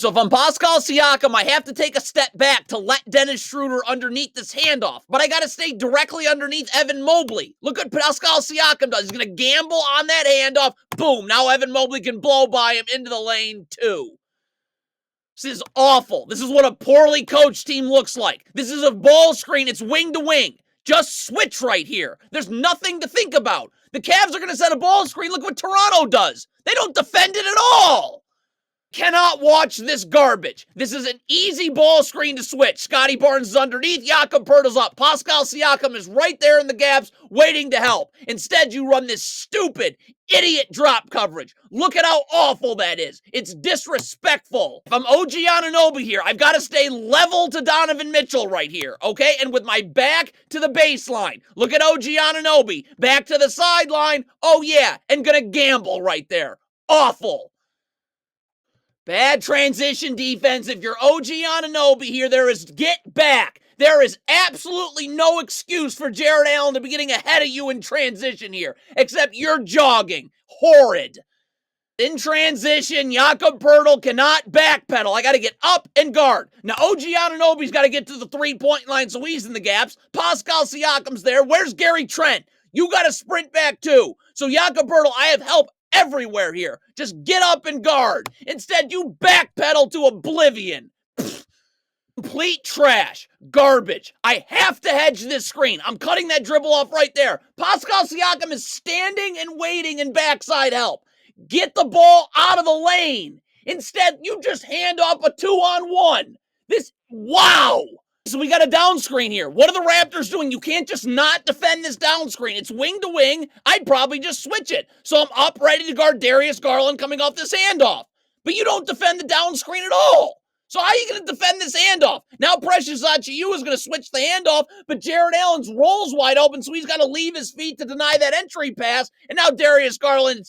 So if I'm Pascal Siakam, I have to take a step back to let Dennis Schroeder underneath this handoff. But I got to stay directly underneath Evan Mobley. Look what Pascal Siakam does. He's going to gamble on that handoff. Boom. Now Evan Mobley can blow by him into the lane too. This is awful. This is what a poorly coached team looks like. This is a ball screen. It's wing to wing. Just switch right here. There's nothing to think about. The Cavs are going to set a ball screen. Look what Toronto does. They don't defend it at all. Cannot watch this garbage. This is an easy ball screen to switch. Scotty Barnes is underneath. Jakob Poeltl's up. Pascal Siakam is right there in the gaps waiting to help. Instead, you run this stupid, idiot drop coverage. Look at how awful that is. It's disrespectful. If I'm OG Anunoby here, I've got to stay level to Donovan Mitchell right here, okay? And with my back to the baseline. Look at OG Anunoby. Back to the sideline. Oh, yeah. And gonna gamble right there. Awful. Bad transition defense. If you're OG Anunoby here, get back. There is absolutely no excuse for Jared Allen to be getting ahead of you in transition here, except you're jogging. Horrid. In transition, Jakob Poeltl cannot backpedal. I got to get up and guard. Now, OG Anunoby's got to get to the three-point line, so he's in the gaps. Pascal Siakam's there. Where's Gary Trent? You got to sprint back too. So Jakob Poeltl, I have help everywhere here. Just get up and guard. Instead, you backpedal to oblivion. Pfft. Complete trash. Garbage. I have to hedge this screen. I'm cutting that dribble off right there. Pascal Siakam is standing and waiting in backside help. Get the ball out of the lane. Instead, you just hand off a 2-on-1. Wow. So we got a down screen here. What are the Raptors doing? You can't just not defend this down screen. It's wing to wing. I'd probably just switch it. So I'm up ready to guard Darius Garland coming off this handoff. But you don't defend the down screen at all. So how are you going to defend this handoff? Now Precious Achiuwa is going to switch the handoff, but Jared Allen's roll's wide open, so he's got to leave his feet to deny that entry pass. And now Darius Garland.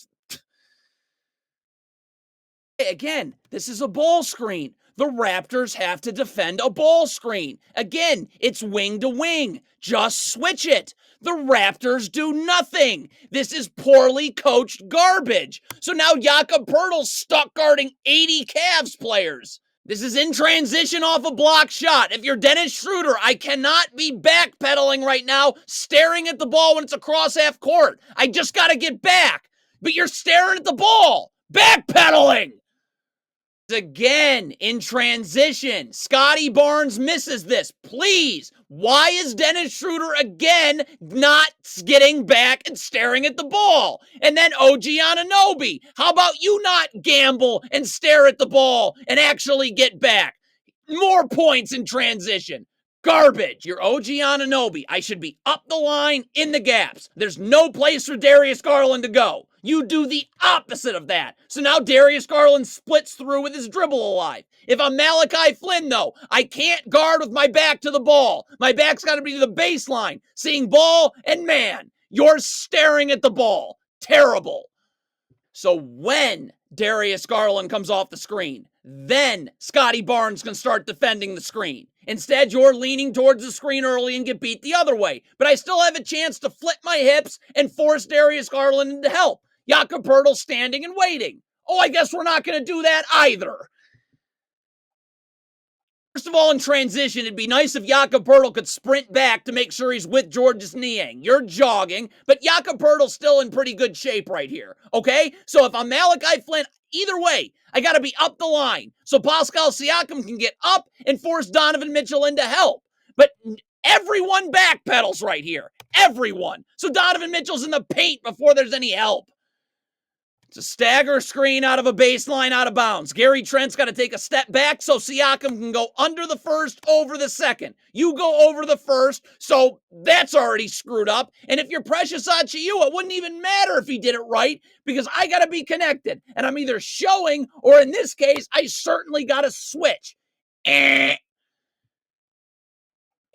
Again, this is a ball screen. The Raptors have to defend a ball screen. Again, it's wing to wing. Just switch it. The Raptors do nothing. This is poorly coached garbage. So now Jakob Poeltl's stuck guarding 80 Cavs players. This is in transition off a block shot. If you're Dennis Schroeder, I cannot be backpedaling right now, staring at the ball when it's across half court. I just got to get back. But you're staring at the ball. Backpedaling. Again, in transition, Scotty Barnes misses this. Please, why is Dennis Schroeder again not getting back and staring at the ball? And then OG Anunoby, how about you not gamble and stare at the ball and actually get back? More points in transition. Garbage. You're OG Anunoby. I should be up the line in the gaps. There's no place for Darius Garland to go. You do the opposite of that. So now Darius Garland splits through with his dribble alive. If I'm Malachi Flynn, though, I can't guard with my back to the ball. My back's got to be to the baseline, seeing ball, and man, you're staring at the ball. Terrible. So when Darius Garland comes off the screen, then Scotty Barnes can start defending the screen. Instead, you're leaning towards the screen early and get beat the other way. But I still have a chance to flip my hips and force Darius Garland into help. Jakob Poeltl standing and waiting. Oh, I guess we're not going to do that either. First of all, in transition, it'd be nice if Jakob Poeltl could sprint back to make sure he's with Georges Niang. You're jogging, but Jakob Poeltl's still in pretty good shape right here, okay? So if I'm Malachi Flynn, either way, I got to be up the line so Pascal Siakam can get up and force Donovan Mitchell into help. But everyone backpedals right here. Everyone. So Donovan Mitchell's in the paint before there's any help. It's a stagger screen out of a baseline out of bounds. Gary Trent's got to take a step back so Siakam can go under the first, over the second. You go over the first, so that's already screwed up. And if you're Precious Achiuwa, it wouldn't even matter if he did it right because I got to be connected. And I'm either showing or in this case, I certainly got to switch.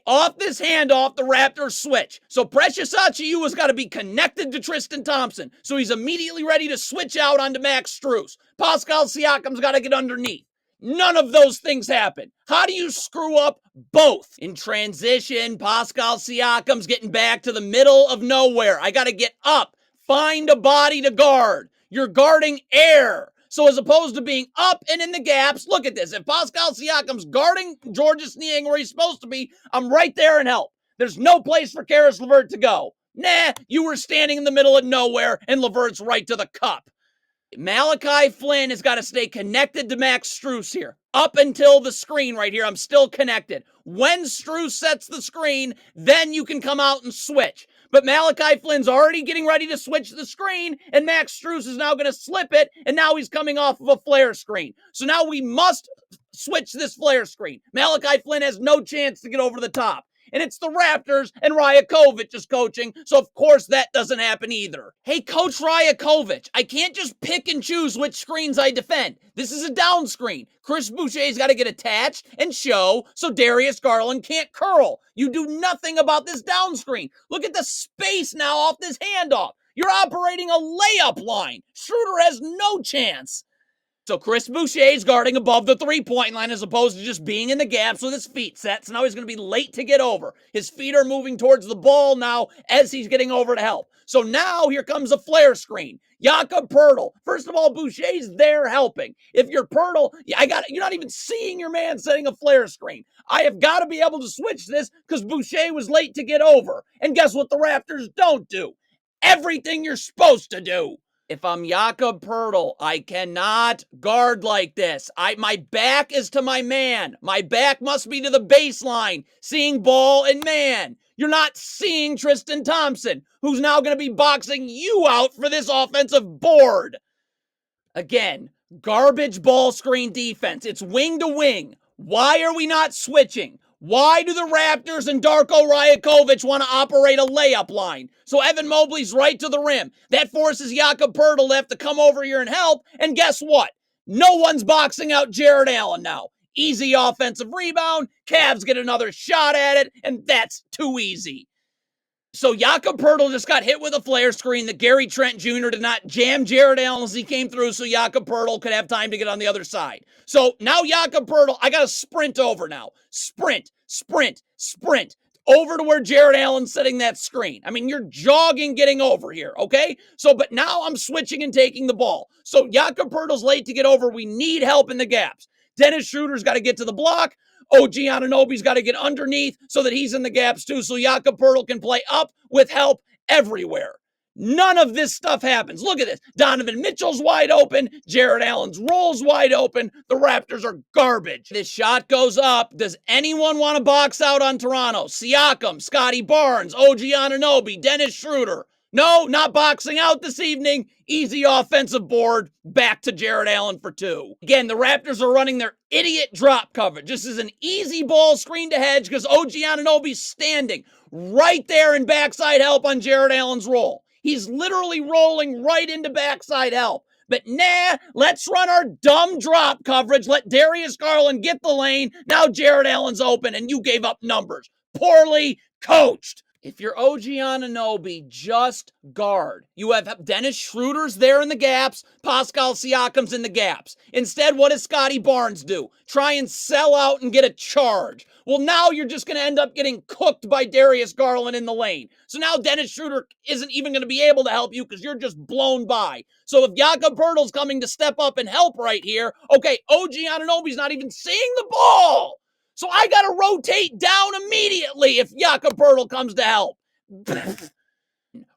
Off this handoff, the Raptors switch. So Precious Achiuwa's got to be connected to Tristan Thompson. So he's immediately ready to switch out onto Max Strus. Pascal Siakam's got to get underneath. None of those things happen. How do you screw up both? In transition, Pascal Siakam's getting back to the middle of nowhere. I got to get up. Find a body to guard. You're guarding air. So as opposed to being up and in the gaps, look at this. If Pascal Siakam's guarding Georges Niang where he's supposed to be, I'm right there and help. There's no place for Karis LeVert to go. Nah, you were standing in the middle of nowhere and LeVert's right to the cup. Malachi Flynn has got to stay connected to Max Strus here. Up until the screen right here, I'm still connected. When Strus sets the screen, then you can come out and switch. But Malachi Flynn's already getting ready to switch the screen, and Max Strus is now going to slip it, and now he's coming off of a flare screen. So now we must switch this flare screen. Malachi Flynn has no chance to get over the top. And it's the Raptors, and Rajakovic is coaching, so of course that doesn't happen either. Hey, Coach Rajakovic, I can't just pick and choose which screens I defend. This is a down screen. Chris Boucher's got to get attached and show so Darius Garland can't curl. You do nothing about this down screen. Look at the space now off this handoff. You're operating a layup line. Schroeder has no chance. So Chris Boucher's guarding above the three-point line as opposed to just being in the gaps with his feet set. So now he's going to be late to get over. His feet are moving towards the ball now as he's getting over to help. So now here comes a flare screen. Jakob Poeltl. First of all, Boucher's there helping. If you're Poeltl, you're not even seeing your man setting a flare screen. I have got to be able to switch this because Boucher was late to get over. And guess what the Raptors don't do? Everything you're supposed to do. If I'm Jakob Poeltl, I cannot guard like this. My back is to my man. My back must be to the baseline, seeing ball and man. You're not seeing Tristan Thompson, who's now going to be boxing you out for this offensive board. Again, garbage ball screen defense. It's wing to wing. Why are we not switching? Why do the Raptors and Darko Rajakovic want to operate a layup line? So Evan Mobley's right to the rim. That forces Jakob Poeltl to have to come over here and help. And guess what? No one's boxing out Jared Allen now. Easy offensive rebound. Cavs get another shot at it, and that's too easy. So Jakob Poeltl just got hit with a flare screen that Gary Trent Jr. did not jam Jared Allen as he came through so Jakob Poeltl could have time to get on the other side. So now Jakob Poeltl, I got to sprint over now. Sprint, sprint, sprint. Over to where Jared Allen's setting that screen. I mean, you're jogging getting over here, okay? So, but now I'm switching and taking the ball. So Jakob Poeltl's late to get over. We need help in the gaps. Dennis Schroeder's got to get to the block. OG Anunoby's got to get underneath so that he's in the gaps too, so Jakob Poeltl can play up with help everywhere. None of this stuff happens. Look at this. Donovan Mitchell's wide open. Jared Allen's roll's wide open. The Raptors are garbage. This shot goes up. Does anyone want to box out on Toronto? Siakam, Scotty Barnes, OG Anunoby, Dennis Schroeder. No, not boxing out this evening. Easy offensive board. Back to Jared Allen for two. Again, the Raptors are running their idiot drop coverage. This is an easy ball screen to hedge because OG Anunoby's standing right there in backside help on Jared Allen's roll. He's literally rolling right into backside help. But nah, let's run our dumb drop coverage. Let Darius Garland get the lane. Now Jared Allen's open and you gave up numbers. Poorly coached. If you're OG Anunoby, just guard. You have Dennis Schroeder's there in the gaps. Pascal Siakam's in the gaps. Instead, what does Scotty Barnes do? Try and sell out and get a charge. Well, now you're just going to end up getting cooked by Darius Garland in the lane. So now Dennis Schroeder isn't even going to be able to help you because you're just blown by. So if Jakob Poeltl's coming to step up and help right here, okay, OG Anunoby's not even seeing the ball. So I got to rotate down immediately if Jakob Poeltl comes to help.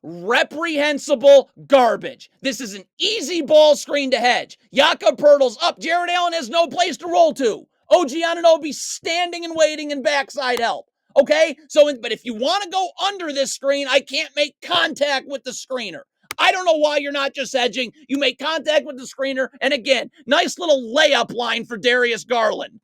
Reprehensible garbage. This is an easy ball screen to hedge. Jakob Poeltl's up. Jared Allen has no place to roll to. OG Anunoby's standing and waiting in backside help. Okay? But if you want to go under this screen, I can't make contact with the screener. I don't know why you're not just hedging. You make contact with the screener. And again, nice little layup line for Darius Garland.